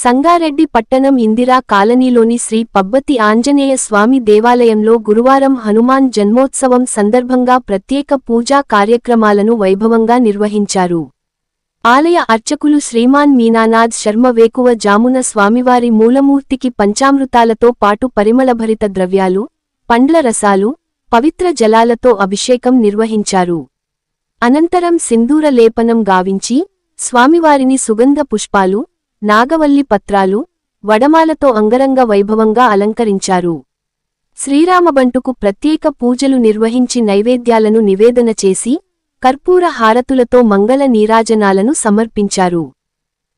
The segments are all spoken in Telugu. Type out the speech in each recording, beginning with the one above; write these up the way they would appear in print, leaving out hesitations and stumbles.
సంగారెడ్డి పట్టణం ఇందిరా కాలనీలోని శ్రీ పబ్బతి ఆంజనేయ స్వామి దేవాలయంలో గురువారం హనుమాన్ జన్మోత్సవం సందర్భంగా ప్రత్యేక పూజా కార్యక్రమాలను వైభవంగా నిర్వహించారు. ఆలయ అర్చకులు శ్రీమాన్ మీనానాథ్ శర్మ వేకువ జామున స్వామివారి మూలమూర్తికి పంచామృతాలతో పాటు పరిమళభరిత ద్రవ్యాలు, పండ్ల రసాలు, పవిత్ర జలాలతో అభిషేకం నిర్వహించారు. అనంతరం సింధూర లేపనం గావించి స్వామివారిని సుగంధ పుష్పాలు, నాగవల్లి పత్రాలు, వడమాలతో అంగరంగ వైభవంగా అలంకరించారు. శ్రీరామబంటుకు ప్రత్యేక పూజలు నిర్వహించి నైవేద్యాలను నివేదన చేసి కర్పూర హారతులతో మంగళ నీరాజనాలను సమర్పించారు.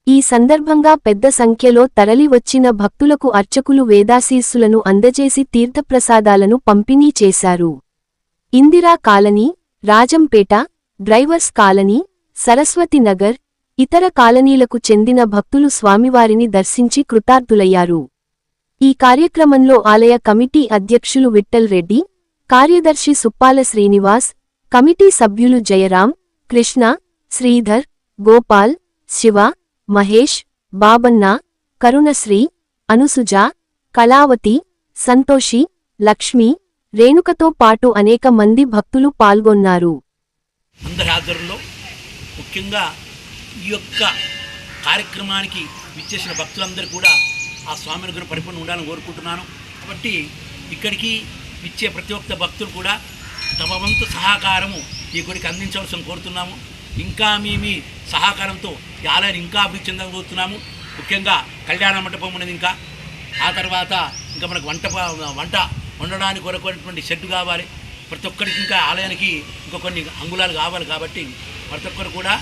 ఈ సందర్భంగా పెద్ద సంఖ్యలో తరలి వచ్చిన భక్తులకు అర్చకులు వేదాశీస్సులను అందజేసి తీర్థప్రసాదాలను పంపిణీ చేశారు. Indira colony, Rajampet, drivers colony, Saraswati Nagar, ఇతర కాలనీలకు చెందిన భక్తులు స్వామివారిని దర్శించి కృతార్థులయ్యారు. ఈ కార్యక్రమంలో ఆలయ కమిటీ అధ్యక్షులు విఠ్ఠల్ రెడ్డి, కార్యదర్శి సుప్పాల శ్రీనివాస్, కమిటీ సభ్యులు జయరాం, కృష్ణ, శ్రీధర్, గోపాల్, శివ, మహేష్, బాబన్న, కరుణశ్రీ, అనుసుజ, కళావతి, సంతోషి, లక్ష్మి, రేణుకతో పాటు అనేక మంది భక్తులు పాల్గొన్నారు. అందరి ఆధ్వర్యంలో ముఖ్యంగా ఈ యొక్క కార్యక్రమానికి విచ్చేసిన భక్తులందరూ కూడా ఆ స్వామి అనుగ్రహం పరిపూర్ణ ఉండాలని కోరుకుంటున్నాను. కాబట్టి ఇక్కడికి విచ్చే ప్రతి ఒక్క భక్తులు కూడా తమ వంతు సహకారము ఈ గుడికి అందించవలసిన కోరుతున్నాము. ఇంకా మీ సహకారంతో ఈ ఆలయాన్ని ఇంకా అభివృద్ధి చెందాలని కోరుతున్నాము. ముఖ్యంగా కళ్యాణ మండపం అనేది ఇంకా ఆ తర్వాత ఇంకా మనకు వంట వండడానికి కొరకున్నటువంటి షెడ్ కావాలి. ప్రతి ఒక్కరికి ఇంకా ఆలయానికి ఇంకా కొన్ని అంగుళాలు కావాలి. కాబట్టి ప్రతి ఒక్కరు కూడా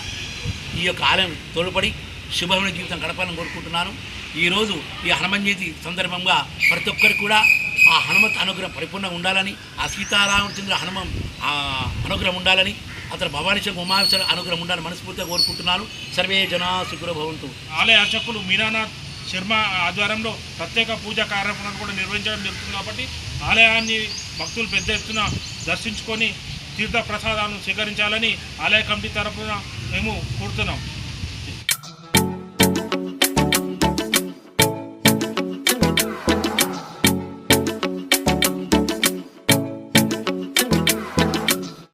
ఈ యొక్క ఆలయం తోడ్పడి శుభమైన జీవితం గడపాలని కోరుకుంటున్నాను. ఈరోజు ఈ హనుమాన్ జయంతి సందర్భంగా ప్రతి ఒక్కరు కూడా ఆ హనుమత్ అనుగ్రహం పరిపూర్ణంగా ఉండాలని, ఆ సీతారామచంద్ర హనుమాన్ అనుగ్రహం ఉండాలని, అతను భవానీశ్వర ఉమాశ్వర అనుగ్రహం ఉండాలని మనస్ఫూర్తిగా కోరుకుంటున్నాను. సర్వే జనా సుఖినో భవంతు. ఆలయ అర్చకులు మీనానాథ్ శర్మ ఆధ్వర్యంలో ప్రత్యేక పూజా కార్యక్రమాలు కూడా నిర్వహించడం జరుగుతుంది. కాబట్టి ఆలయాన్ని భక్తులు పెద్ద ఎత్తున దర్శించుకొని తీర్థ ప్రసాదాలను స్వీకరించాలని ఆలయ కమిటీ తరఫున మేము కోరుతున్నాం.